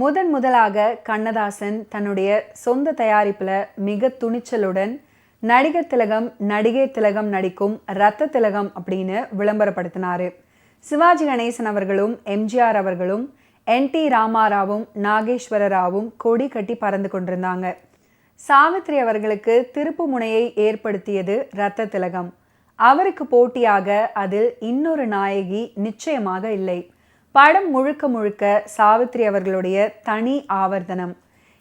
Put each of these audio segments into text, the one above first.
முதலாக கண்ணதாசன் தன்னுடைய சொந்த தயாரிப்பில் மிக துணிச்சலுடன் நடிகர் திலகம் நடிகை திலகம் நடிக்கும் ரத்த திலகம் அப்படின்னு விளம்பரப்படுத்தினார். சிவாஜி கணேசன் அவர்களும் எம்ஜிஆர் அவர்களும் NT ராமாராவும் நாகேஸ்வர ராவும் கொடி கட்டி பறந்து கொண்டிருந்தாங்க. சாவித்ரி அவர்களுக்கு திருப்பு முனையை ஏற்படுத்தியது ரத்த திலகம். அவருக்கு போட்டியாக அதில் இன்னொரு நாயகி நிச்சயமாக இல்லை. படம் முழுக்க முழுக்க சாவித்ரி அவர்களுடைய தனி ஆவர்த்தனம்.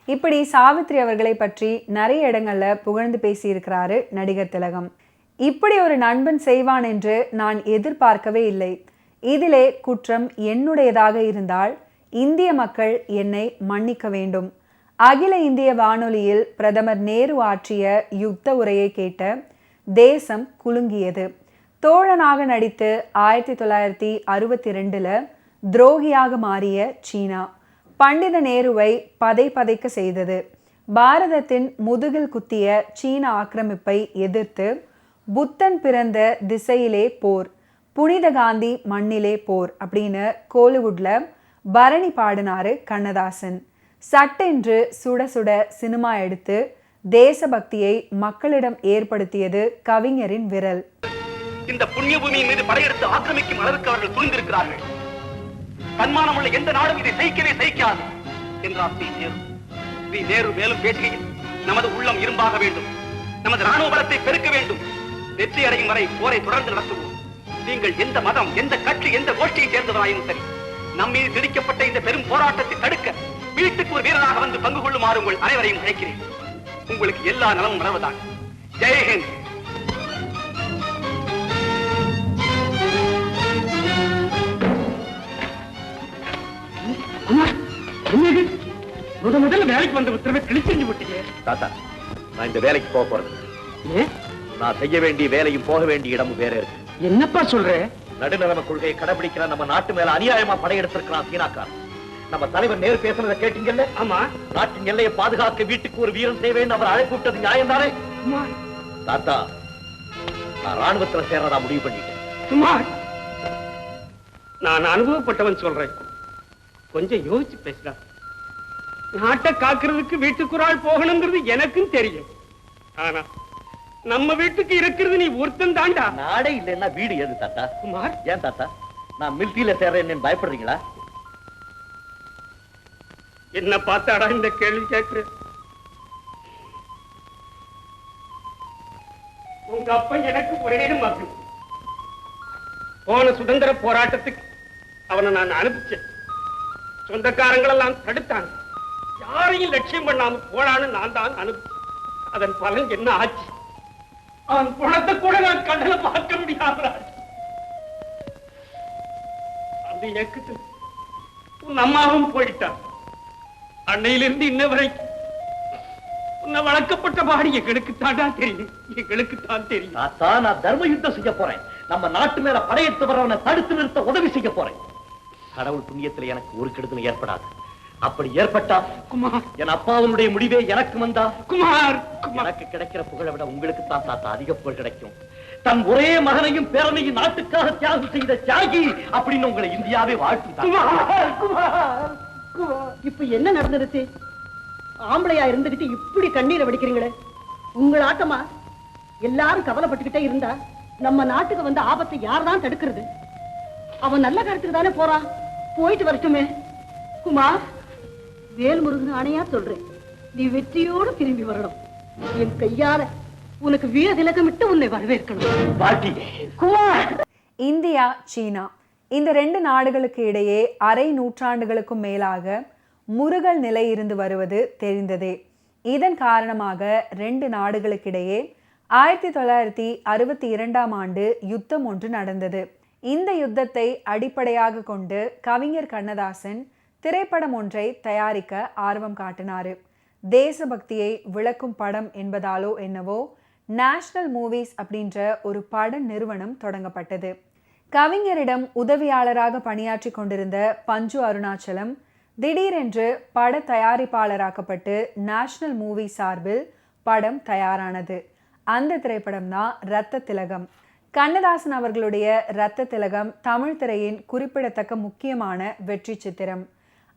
இப்படி சாவித்ரி அவர்களை பற்றி நிறைய இடங்கள்ல புகழ்ந்து பேசியிருக்கிறாரு நடிகர் திலகம். இப்படி ஒரு நண்பன் செய்வான் என்று நான் எதிர்பார்க்கவே இல்லை. இதிலே குற்றம் என்னுடையதாக இருந்தால் இந்திய மக்கள் என்னை மன்னிக்க வேண்டும். அகில இந்திய வானொலியில் பிரதமர் நேரு ஆற்றிய யுத்த உரையை கேட்ட தேசம் குலுங்கியது. தோழனாக நடித்து 1962 துரோகியாக மாறிய சீனா பண்டித நேருவை பதைக்க செய்தது. பாரதத்தின் முதுகில் குத்திய சீன ஆக்கிரமிப்பை எதிர்த்து புத்தன் பிறந்த திசையிலே போர், புனித காந்தி மண்ணிலே போர் அப்படின்னு கோலிவுட்ல பரணி பாடினாரு கண்ணதாசன். சட்டென்று சுட சுட சினிமா எடுத்து தேசபக்தியை மக்களிடம் ஏற்படுத்தியது கவிஞரின் விரல். இந்த புண்ணிய பூமியின் மீது படையெடுத்து ஆக்கிரமிக்கும் அளவுக்கு அவர்கள் துணிந்திருக்கிறார்கள். தன்மானமுள்ள எந்த நாடும் இதை சகிக்காது என்றார் ஸ்ரீ நேரு. மேலும் பேசுகையில் நமது உள்ளம் இரும்பாக வேண்டும், நமது ராணுவ பலத்தை பெருக்க வேண்டும், வெற்றி அடையும் வரை போரை தொடர்ந்து நடத்துவோம். நீங்கள் எந்த மதம், எந்த கட்சி, எந்த கோஷ்டியை சேர்ந்தவராயும் சரி, நம்மீது திணிக்கப்பட்ட இந்த பெரும் போராட்டத்தை தடுக்க வீட்டுக்கு ஒரு வீரராக வந்து பங்கு கொள்ளுமாறு உங்கள் அனைவரையும் அழைக்கிறேன். உங்களுக்கு எல்லா நலமும் வளர்வதாக. ஜெயஹிந்த். முதல்ல வேலைக்கு வந்த உத்தரவை கிழிச்செஞ்சு விட்டீங்க. தாத்தா, நான் இந்த வேலைக்கு போக போறது. நான் செய்ய வேண்டிய வேலையும் போக வேண்டிய இடமும் வேற இருக்கு. என்னப்பா சொல்ற? நடுநிலைமை கொள்கையை கடைபிடிக்கிற நம்ம நாட்டு மேல அநியாயமா படையெடுத்திருக்கிறான் சீனாக்காரன். நம்ம தலைவர் நேரு பேசுனதை கேட்டீங்கல்ல? ஆமா. நாட்டின் எல்லையை பாதுகாக்க வீட்டுக்கு ஒரு வீரன் தேவைன்னு அவர் அழைப்பு விட்டது நியாயம் தானே? தாத்தா, நான் ராணுவத்துல சேர்றதா முடிவு பண்ணிட்டேன். சுமார் நான் அனுபவப்பட்டவன் சொல்றேன், கொஞ்சம் யோசிச்சு பேசுறா. நாட்டை காக்குறதுக்கு வீட்டுக்கு ஒரு ஆள் போகணுங்கிறது எனக்கும் தெரியும். ஆனா நம்ம வீட்டுக்கு இருக்கிறது நீ ஒருத்தன் தாண்டா. நாடே இல்லைன்னா வீடு எது தாத்தா? குமார், ஏன் தாத்தா நான் மிலிட்டரியில சேர்றேன்னு பயப்படுறீங்களா? என்ன பார்த்தாடா இந்த கேள்வி கேட்கிற? உங்க அப்பா எனக்கு ஒரே மகன். போன சுதந்திர போராட்டத்துக்கு அவனை நான் அனுப்பிச்சேன். சொந்தக்காரங்களெல்லாம் தடுத்தாங்க. யாரையும் லட்சியம் பண்ணாம போனான்னு நான் தான் அனுப்பிச்சேன். அதன் பலன் என்ன ஆச்சு? அவன் குணத்தை கூட நான் கண்ணுல பார்க்க முடியாத அந்த இயக்கத்தில் உன் அம்மாவும் போயிட்டான். அன்னையிலிருந்து இன்ன வரைக்கும் உன்னை வளர்க்கப்பட்ட பாடி எங்களுக்குத்தான் தெரியும், எங்களுக்குத்தான் தெரியும். நான் தர்ம யுத்தம் செய்ய போறேன். நம்ம நாட்டு மேல படையெடுத்து வரவனை தடுத்து நிறுத்த உதவி செய்ய போறேன். கடவுள் புண்ணியத்தில் எனக்கு ஒரு கெடுதல் ஏற்படாது. அப்படி ஏற்பட்டா குமார், என் அப்பாவுடைய முடிவே எனக்கு வந்தா குமார், எனக்கு கிடைக்கிற புகழை விட உங்களுக்கு தான் தாத்தா அதிக புகழ் கிடைக்கும். தன் ஒரே மகனையும் பேரனையும் நாட்டுக்காக தியாகம் செய்த தியாகி அப்படின்னு உங்களை இந்தியாவே வாழ்த்து. இப்ப என்ன நடந்துருச்சு? ஆம்பளையா இருந்துகிட்டு இப்படி கண்ணீரை வடிக்கிறீங்களே, உங்கள் ஆட்டமா? எல்லாரும் கவலைப்பட்டுக்கிட்டே இருந்தா நம்ம நாட்டுக்கு வந்த ஆபத்தை யார்தான் தடுக்கிறது? அவன் நல்ல காலத்துக்கு தானே போறான், போயிட்டு வரட்டுமே. குமார், வேல்முருகன் ஆணையா சொல்றேன், நீ வெற்றியோடு திரும்பி வரணும். என் கையால உனக்கு வீர திலகமிட்டு உன்னை வரவேற்கணும். இந்தியா சீனா இந்த 2 நாடுகளுக்கு இடையே அரை நூற்றாண்டுகளுக்கும் மேலாக முறுகல் நிலை இருந்து வருவது தெரிந்ததே. இதன் காரணமாக 2 நாடுகளுக்கிடையே 1962 யுத்தம் ஒன்று நடந்தது. இந்த யுத்தத்தை அடிப்படையாக கொண்டு கவிஞர் கண்ணதாசன் திரைப்படம் ஒன்றை தயாரிக்க ஆர்வம் காட்டினார். தேசபக்தியை விளக்கும் படம் என்பதாலோ என்னவோ நேஷனல் மூவிஸ் அப்படின்ற ஒரு பட நிறுவனம் தொடங்கப்பட்டது. கவிஞரிடம் உதவியாளராக பணியாற்றி கொண்டிருந்த பஞ்சு அருணாச்சலம் திடீரென்று பட தயாரிப்பாளராக்கப்பட்டு நேஷனல் மூவி சார்பில் படம் தயாரானது. அந்த திரைப்படம் தான் ரத்த திலகம். கண்ணதாசன் அவர்களுடைய ரத்த திலகம் தமிழ் திரையின் குறிப்பிடத்தக்க முக்கியமான வெற்றி சித்திரம்.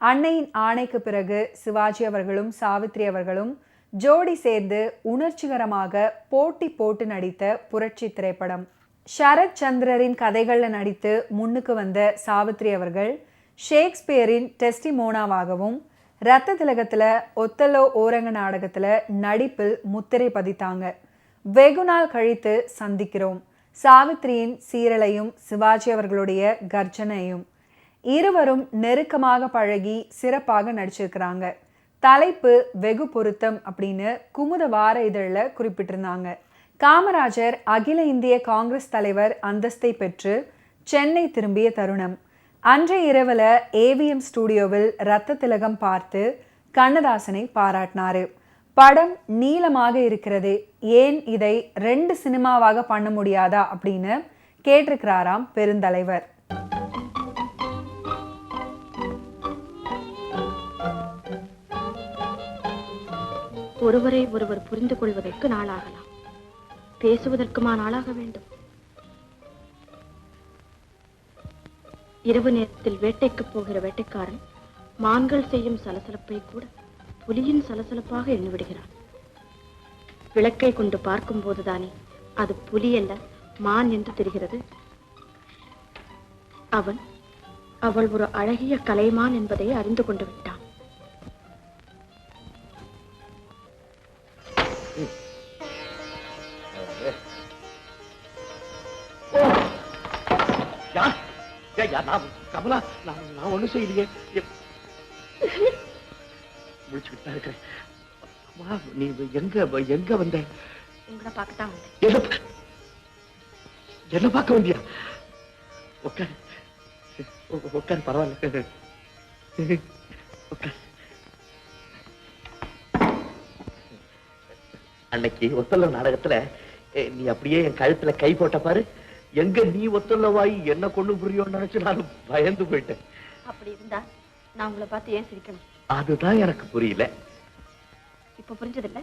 அன்னையின் ஆணைக்கு பிறகு சிவாஜி அவர்களும் சாவித்ரி அவர்களும் ஜோடி சேர்ந்து உணர்ச்சிகரமாக போட்டி போட்டு நடித்த புரட்சி திரைப்படம். சரத் சந்திரரின் கதைகளில் நடித்து முன்னுக்கு வந்த சாவித்ரி அவர்கள் ஷேக்ஸ்பியரின் டெஸ்டிமோனாவாகவும் ரத்த திலகத்தில் ஒத்தலோ ஓரங்க நாடகத்தில் நடிப்பில் முத்திரை பதித்தாங்க. வெகு நாள் கழித்து சந்திக்கிறோம். சாவித்ரியின் சீரலையும் சிவாஜி அவர்களுடைய கர்ஜனையும். இருவரும் நெருக்கமாக பழகி சிறப்பாக நடிச்சிருக்கிறாங்க. தலைப்பு வெகு பொருத்தம் அப்படின்னு குமுத வார இதழில் குறிப்பிட்டிருந்தாங்க. காமராஜர் அகில இந்திய காங்கிரஸ் தலைவர் அந்தஸ்தை பெற்று சென்னை திரும்பிய தருணம். அன்றைய இரவில் ஏவிஎம் ஸ்டூடியோவில் ரத்த திலகம் பார்த்து கண்ணதாசனை பாராட்டினாரு. படம் நீளமாக இருக்கிறது, ஏன் இதை 2 சினிமாவாக பண்ண முடியாதா அப்படின்னு கேட்டிருக்கிறாராம் பெருந்தலைவர். ஒருவரை ஒருவர் புரிந்து கொள்வதற்கு நாளாகலாம், பேசுவதற்குமா நாளாக வேண்டும்? இரவு நேரத்தில் வேட்டைக்கு போகிற வேட்டைக்காரன் மான்கள் செய்யும் சலசலப்பை கூட புலியின் சலசலப்பாக எண்ணிவிடுகிறான். விளக்கை கொண்டு பார்க்கும் போதுதானே அது புலி அல்ல மான் என்று தெரிகிறது. அவள் ஒரு அழகிய கலைமான் என்பதை அறிந்து கொண்டு விட்டான். கமலா, நான் ஒண்ணும் செய்யலையே. முடிச்சுக்கிட்டு தான் இருக்கிறேன். நீ எங்க வந்த? உங்களை பார்க்கத்தான் வந்தேன். என்ன பார்க்க வந்தியா? உட்காரு, பரவாயில்ல. அன்னைக்கு ஒத்தல்ல நாடகத்துல நீ அப்படியே என் கழுத்துல கை போட்ட பாரு. எங்க நீ ஒத்தல்லவாய் என்ன கொண்டு புரியோன்னு நினைச்சு நான் பயந்து போயிட்டேன். அப்படி இருந்தா நான் உங்களை பார்த்து ஏன் சிரிக்கணும்? அதுதான் எனக்கு புரியல. இப்ப புரிஞ்சதில்ல?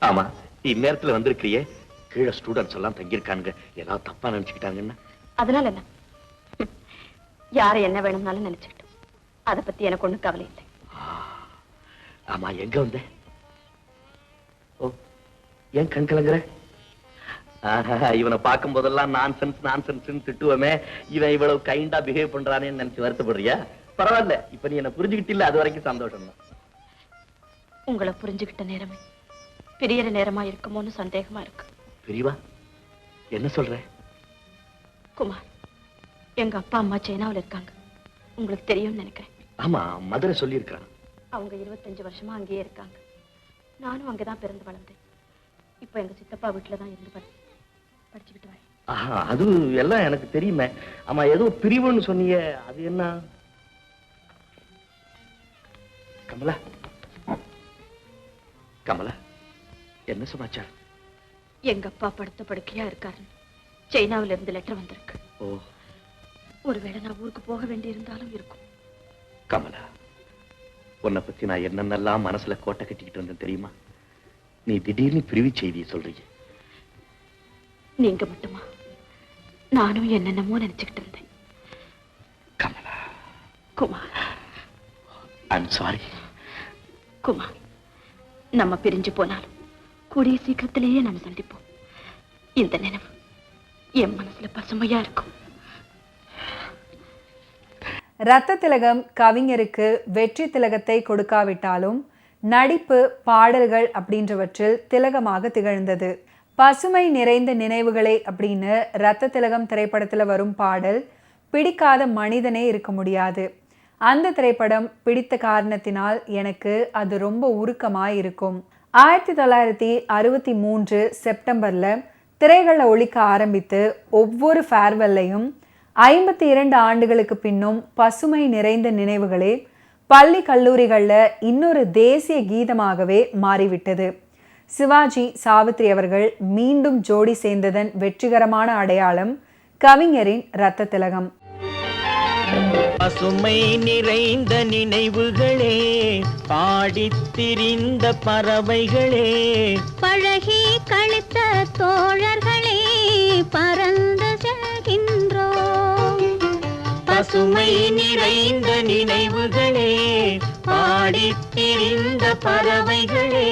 ஆமா, இந்நேரத்துல வந்திருக்கிறியே, கீழே ஸ்டூடெண்ட்ஸ் எல்லாம் தங்கியிருக்காங்க, ஏதாவது தப்பா நினைச்சுக்கிட்டாங்கன்னா? அதனால என்ன, யாரை என்ன வேணும்னாலும் நினைச்சுக்கிட்டோம். அதை பத்தி எனக்கு ஒண்ணும் கவலை இல்லை. ஆமா, எங்க வந்த? ஓ, ஏன் கண் கலங்குற? இவனை பார்க்கும் போதெல்லாம் நான்சென்ஸ் திட்டுவமே, இவன் இவ்வளவு கைண்டா பிஹேவ் பண்றானேன்னு நினைச்சு வருத்தப்படுறியா? பரவாயில்ல, இப்ப நீ என்ன புரிஞ்சுக்கிட்டில்ல, அது வரைக்கும் சந்தோஷம் தான். உங்களை புரிஞ்சுக்கிட்ட நேரமே பிரியற நேரமா இருக்குமோன்னு சந்தேகமா இருக்கு. பிரிவா? என்ன சொல்ற? குமார், எங்க அப்பா அம்மா சைனாவில் இருக்காங்க, உங்களுக்கு தெரியும்னு நினைக்கிறேன். ஆமா, மதுரை சொல்லி இருக்கான். அவங்க 25 வருஷமா அங்கேயே இருக்காங்க. நானும் அங்கதான் பிறந்து வளர்ந்தேன். இப்ப எங்க சித்தப்பா வீட்டுலதான் இருந்து படிச்சுக்கிட்டு வரேன். அது எல்லாம் எனக்கு தெரியுமே. ஆமா, ஏதோ பிரிவுன்னு சொன்னீங்க, அது என்ன? கமலா, கமலா, என்ன சமாச்சாரம்? எங்க அப்பா படுத்த படுக்கையா இருக்காரு. சைனாவில இருந்து லெட்டர் வந்திருக்கு. ஓ, ஒருவேளை நான் ஊருக்கு போக வேண்டி இருந்தாலும் இருக்கும். கமலா, உன்னை பத்தி நான் என்னென்னலாம் மனசுல கோட்டை கட்டிக்கிட்டு வந்தேன் தெரியுமா? நீ திடீர்னு பிரிவு செய்தியை சொல்றீங்க. நீங்க மட்டுமா? நானும் என்னென்னமோ நினைச்சுக்கிட்டு இருந்தேன். கமலா. Kumar, I'm sorry. குமார், நம்ம பிரிஞ்சு போனாலும் கூடிய சீக்கிரத்திலேயே நம்ம சந்திப்போம். இந்த நினைவு என் மனசுல பசுமையா இருக்கும். ரத்த திலகம் கவிஞருக்கு வெற்றி திலகத்தை கொடுக்காவிட்டாலும் நடிப்பு, பாடல்கள் அப்படின்றவற்றில் திலகமாக திகழ்ந்தது. பசுமை நிறைந்த நினைவுகளே அப்படின்னு ரத்த திலகம் திரைப்படத்தில் வரும் பாடல் பிடிக்காத மனிதனே இருக்க முடியாது. அந்த திரைப்படம் பிடித்த காரணத்தினால் எனக்கு அது ரொம்ப உருக்கமாக இருக்கும். 1963 செப்டம்பரில் திரைகளில் ஒழிக்க ஆரம்பித்து ஒவ்வொரு ஃபேர்வெல்லையும் 52 ஆண்டுகளுக்கு பின்னும் பசுமை நிறைந்த நினைவுகளே பள்ளி கல்லூரிகளில் இன்னொரு தேசிய கீதமாகவே மாறிவிட்டது. சிவாஜி, சாவித்ரி அவர்கள் மீண்டும் ஜோடி சேர்ந்ததன் வெற்றிகரமான அடையாளம் கவிஞரின் ரத்த திலகம். பசுமை நிறைந்த நினைவுகளே, பாடித் திரிந்த பறவைகளே, பழகி கழித்த தோழர்களே, பறந்து செல்கின்றோம். பசுமை நிறைந்த நினைவுகளே, பாடித் திரிந்த பறவைகளே,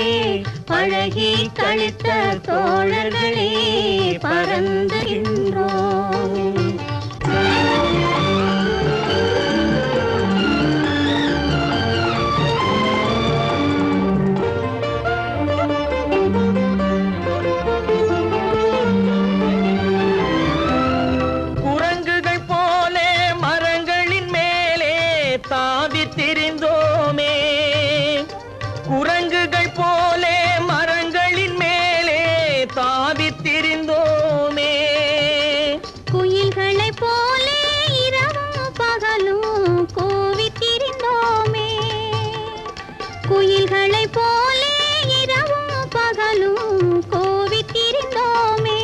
பழகி கழித்த தோழர்களே, பறந்துகின்றோம். குரங்குகள் போலே மரங்களின் மேலே தாவித் திரிந்தோமே. குயில்களைப் போலே இரவும் பகலும் கூவித் திரிந்தோமே. குயில்களைப் போலே இரவும் பகலும் கூவித் திரிந்தோமே.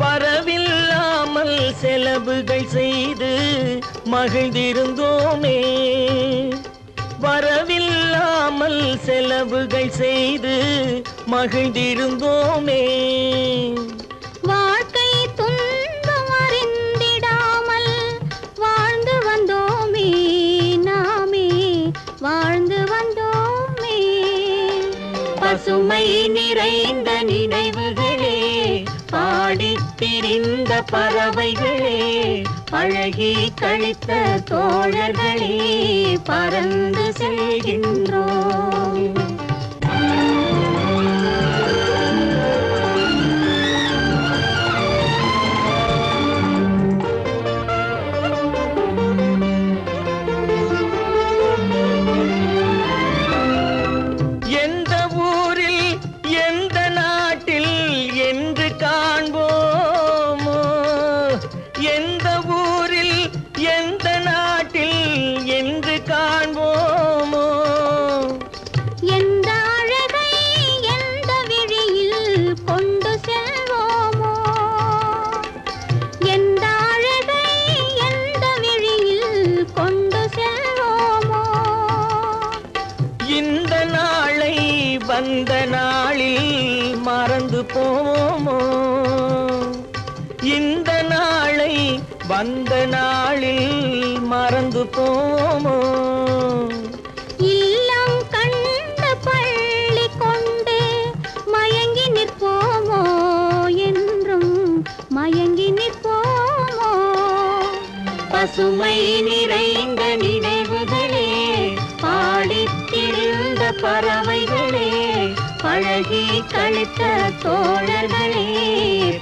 வரவில்லாமல் செலவுகள் செய்து மகிழ்ந்திருந்தோமே. வரவில்லாமல் செலவுகள் செய்து மகிழ்ந்திருந்தோமே. வாழ்க்கை துன்பம் அறிந்திடாமல் வாழ்ந்து வந்தோமே. நாமே வாழ்ந்து வந்தோமே. பசுமை நிறைந்த நினைவுகளே, பாடித் திரிந்த பறவைகளே, பழகி கழித்த தோழர்களே, பறந்து செல்கின்றோம். எந்த ஊரில் எந்த நாட்டில் என்று காண்போமோ, எந்த ஊரில் எந்த நாட்டில் என்று காண்போமோ, எந்த அழகை எந்த விழியில் கொண்டு செல்வோமோ, எந்த அழகை எந்த விழியில் கொண்டு செல்வோமோ. இந்த நாளை வந்த நாளில் மறந்து போவோமோ, இந்த நாளை வந்த நாளில் மறந்து போவோமோ. இல்லம் கண்ட பள்ளி கொண்டு மயங்கி நிற்போமோ, என்றும் மயங்கி நிற்போமோ. பசுமை நிறைந்த நினைவுகளே, பாடித் திரிந்த பறவைகளே, பழகி கழித்த தோழர்களே,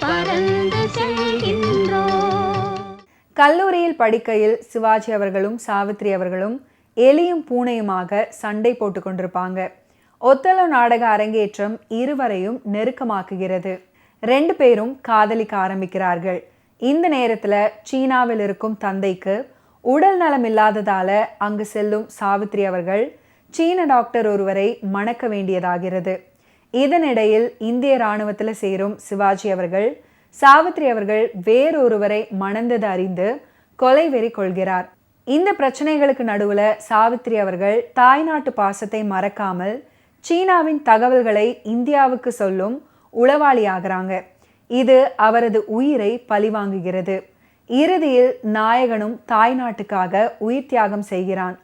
பறந்து செல்கின்றோம். கல்லூரியில் படிக்கையில் சிவாஜி அவர்களும் சாவித்ரி அவர்களும் எலியும் பூனையுமாக சண்டை போட்டு கொண்டிருப்பாங்க. ஒத்தலோ நாடக அரங்கேற்றம் இருவரையும் நெருக்கமாக்குகிறது. 2 பேரும் காதலிக்க ஆரம்பிக்கிறார்கள். இந்த நேரத்தில் சீனாவில் இருக்கும் தந்தைக்கு உடல் நலம் இல்லாததால அங்கு செல்லும் சாவித்ரி அவர்கள் சீன டாக்டர் ஒருவரை மணக்க வேண்டியதாகிறது. இதனிடையில் இந்திய இராணுவத்தில் சேரும் சிவாஜி அவர்கள் சாவித்ரி அவர்கள் வேறொருவரை மணந்தது அறிந்து கொலை வெறி கொள்கிறார். இந்த பிரச்சனைகளுக்கு நடுவுல சாவித்ரி அவர்கள் தாய்நாட்டு பாசத்தை மறக்காமல் சீனாவின் தகவல்களை இந்தியாவுக்கு சொல்லும் உளவாளி ஆகிறாங்க. இது அவரது உயிரை பழிவாங்குகிறது. இறுதியில் நாயகனும் தாய்நாட்டுக்காக உயிர் தியாகம் செய்கிறான்.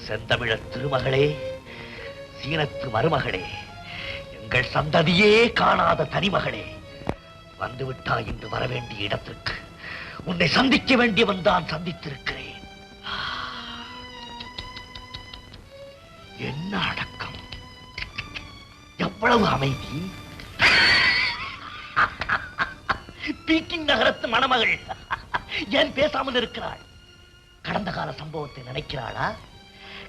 செந்தமிழர் திருமகளே, சீனத்து மருமகளே, எங்கள் சந்ததியே காணாத தனிமகளே, வந்துவிட்டாய் இன்று வரவேண்டிய இடத்திற்கு. உன்னை சந்திக்க வேண்டியவன் தான் சந்தித்திருக்கிறேன். என்ன அடக்கம், எவ்வளவு அமைதி. பீக்கிங் நகரத்து மணமகள் ஏன் பேசாமல் இருக்கிறாள்? கடந்த கால சம்பவத்தை நினைக்கிறாளா?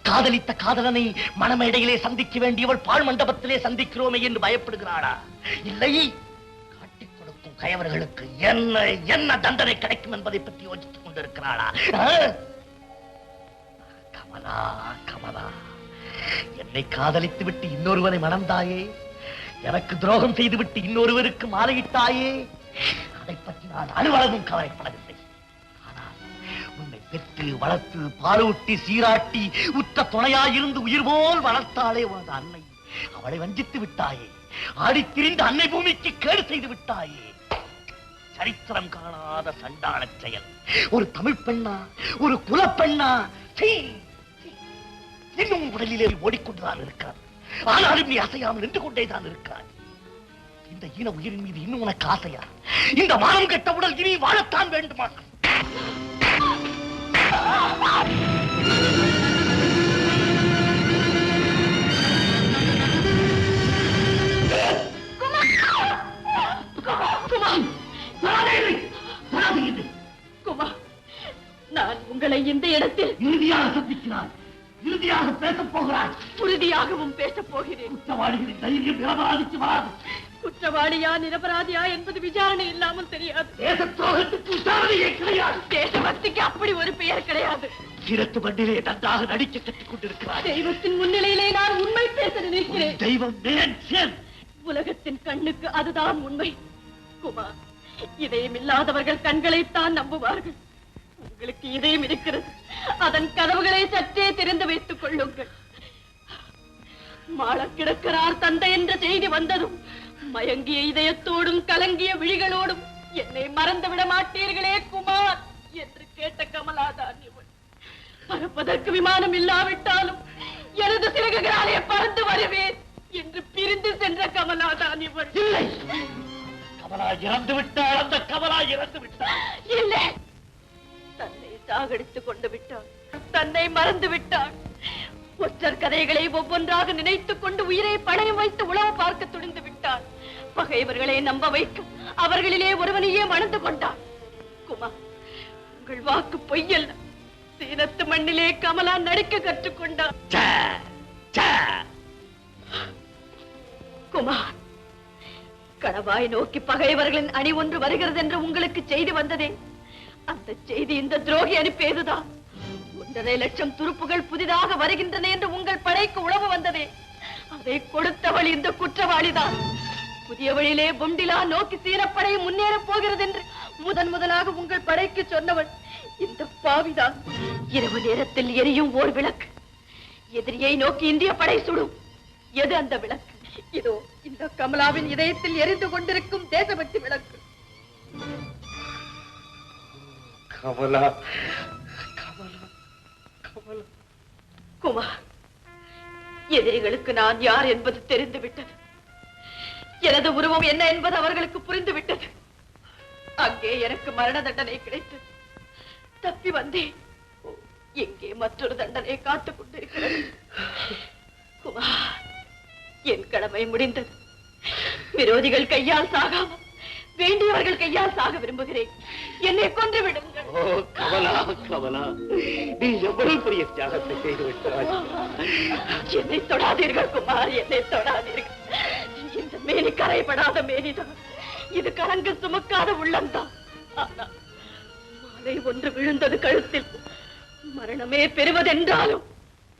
காதலித்த காதலனை மணமேடையிலே சந்திக்க வேண்டியவள் பால் மண்டபத்திலே சந்திக்கிறோமே என்று பயப்படுகிறாளா? இல்லை, காட்டிக் கொடுக்க இருக்கும் கயவர்களுக்கு என்ன என்ன தண்டனை கிடைக்கும் என்பதை பற்றி யோசித்துக் கொண்டிருக்கிறாளா? கமலா, கமலா, என்னை காதலித்து விட்டு இன்னொருவரை மணந்தாயே, எனக்கு துரோகம் செய்துவிட்டு இன்னொருவருக்கு மாலையிட்டாயே, அதை பற்றி நான் அலுவலகம் கவலைப்படவில்லை. ஆனால் உன்னை பெற்று வளர்த்து பாலூட்டி சீராட்டி உற்ற துணையாயிருந்து உயிர் போல் வளர்த்தாளே உனது அன்னை, அவளை வஞ்சித்து விட்டாயே, ஆடித்திரிந்து அன்னை பூமிக்கு கேடு செய்து விட்டாயே. சரித்திரம் காணாத சண்டாள செயல். ஒரு தமிழ் பெண்ணா, ஒரு குலப்பெண்ணா, இன்னும் உடலிலே ஓடிக்கொண்டுதான் இருக்கிறார். ஆனாலும் நீ அசையாமல் நின்று கொண்டேதான் இருக்கிறாய். இந்த ஈன உயிரின் மீது இன்னும் உனக்கு ஆசையா? இந்த மானம் கெட்ட உடல் இனி வாழத்தான் வேண்டுமா? நான் உங்களை இந்த இடத்தில் இறுதியாக சந்திக்கிறார், இறுதியாக பேசப் போகிறார், உறுதியாகவும் பேசப் போகிறேன். குற்றவாளிகளின் தைரியம் நிரபராதிக்கு வராது. குற்றவாளியா நிரபராதியா என்பது விசாரணை இல்லாமல் தெரியாது. தேச துரோகத்துக்கு விசாரணையே கிடையாது. தேசபக்திக்கு அப்படி ஒரு பெயர் கிடையாது. சிரத்து மண்ணிலே நன்றாக நடிக்க கற்றுக் கொண்டிருக்கிறார். தெய்வத்தின் முன்னிலையிலே நான் உண்மை பேச நினைக்கிறேன். தெய்வம் உலகத்தின் கண்ணுக்கு அதுதான் உண்மை. குமார், இதயம் இல்லாதவர்கள் கண்களைத்தான் நம்புவார்கள். உங்களுக்கு இதயம் இருக்கிறது, அதன் கதவுகளை சற்றே திறந்து வைத்துக் கொள்ளுங்கள். மாள கிடக்கிறார் தந்தை என்ற செய்தி வந்ததும் மயங்கிய இதயத்தோடும் கலங்கிய விழிகளோடும் என்னை மறந்து விட மாட்டீர்களே குமார் என்று கேட்ட கமலாதான் இவள். பறப்பதற்கு விமானம் இல்லாவிட்டாலும் எனது சிறகுகளாலே பறந்து வருவேன் என்று பிரிந்து சென்ற கமலாதான் இவள். இல்லை, கமலா இறந்து விட்டாள். அந்த கமலா இறந்து விட்டாள். இல்லை, தன்னை சாகடித்துக் கொண்டு விட்டாள், தன்னை மறந்து விட்டாள். ஒற்றர் கதைகளை ஒவ்வொன்றாக நினைத்துக் கொண்டு உயிரை பணயம் வைத்து உளவு பார்க்க துணிந்து விட்டாள். பகைவர்களை நம்ப வைக்கும் அவர்களிலே ஒருவனையே மணந்து கொண்டாள். குமார், உங்கள் வாக்கு பொய்யல்ல. சீனத்து மண்ணிலே கமலா நடிக்க கற்றுக்கொண்டாள். குமார், கணவாய் நோக்கி பகைவர்களின் அணி ஒன்று வருகிறது என்று உங்களுக்கு செய்தி வந்ததே, அந்த செய்தி இந்த துரோகி அனுப்பியதுதான். 1.5 லட்சம் துருப்புகள் புதிதாக வருகின்றன என்று உங்கள் படைக்கு உளவு வந்ததே, அதை கொடுத்தவள் இந்த குற்றவாளிதான். புதிய வழியிலே பொண்டிலா நோக்கி சீனப்படை முன்னேற போகிறது என்று முதலாக உங்கள் படைக்கு சொன்னவள் இந்த பாவிதான். இரவு நேரத்தில் எரியும் ஓர் விளக்கு எதிரியை நோக்கி இந்திய படை சுடும். எது அந்த விளக்கு? இதோ இந்த கமலாவின் இதயத்தில் எரிந்து கொண்டிருக்கும் தேசபக்தி விளக்கு. கமலா, கமலா, கமலா. குமார், எதிரிகளுக்கு நான் யார் என்பது தெரிந்துவிட்டது. எனது உருவம் என்ன என்பது அவர்களுக்கு புரிந்துவிட்டது. அங்கே எனக்கு மரண தண்டனை கிடைத்தது. தப்பி வந்தேன். எங்கே மற்றொரு தண்டனை காத்துக் கொண்டிருக்கிறது. குமார், என் கடமை முடிந்தது. விரோதிகள் கையால் சாகாமல் வேண்டியவர்கள் கையால் சாக விரும்புகிறேன். என்னை கொன்று விடுங்கள். கமலா, கமலா, நீ எவ்வளவு பெரிய தியாகத்தை செய்து விட்டாய். என்னை தொடாதீர்கள் குமார், என்னை தொடாதீர்கள். இந்த மேனி கரைபடாத மேனிதான், இது கரங்கு சுமக்காத உள்ளம்தான். ஆனால் மாலை ஒன்று விழுந்தது கழுத்தில். மரணமே பெறுவதென்றாலும்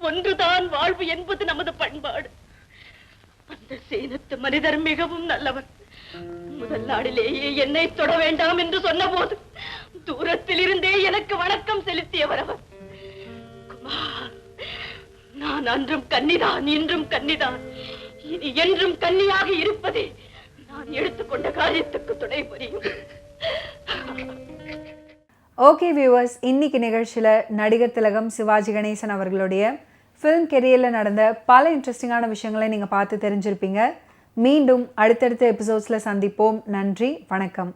ஒன்றுதான் வாழ்வு என்பது நமது பண்பாடு. அந்த சேனத்து மனிதர் மிகவும் நல்லவர். முதல் நாளிலேயே என்னை தொட வேண்டாம் என்று சொன்ன போது தூரத்தில் இருந்தே எனக்கு வணக்கம் செலுத்தியவர் அவர். குமார், நான் அன்றும் கன்னிதான், இன்றும் கன்னிதான், இனி என்றும் கன்னியாக இருப்பதே நான் எடுத்துக்கொண்ட காரியத்துக்கு துணை புரியும். ஓகே வியூவர்ஸ், இன்னைக்கு நிகழ்ச்சியில் நடிகர் திலகம் சிவாஜி கணேசன் அவர்களுடைய ஃபிலிம் கெரியரில் நடந்த பல இன்ட்ரெஸ்டிங்கான விஷயங்களை நீங்கள் பார்த்து தெரிஞ்சிருப்பீங்க. மீண்டும் அடுத்தடுத்த எபிசோட்ஸில் சந்திப்போம். நன்றி, வணக்கம்.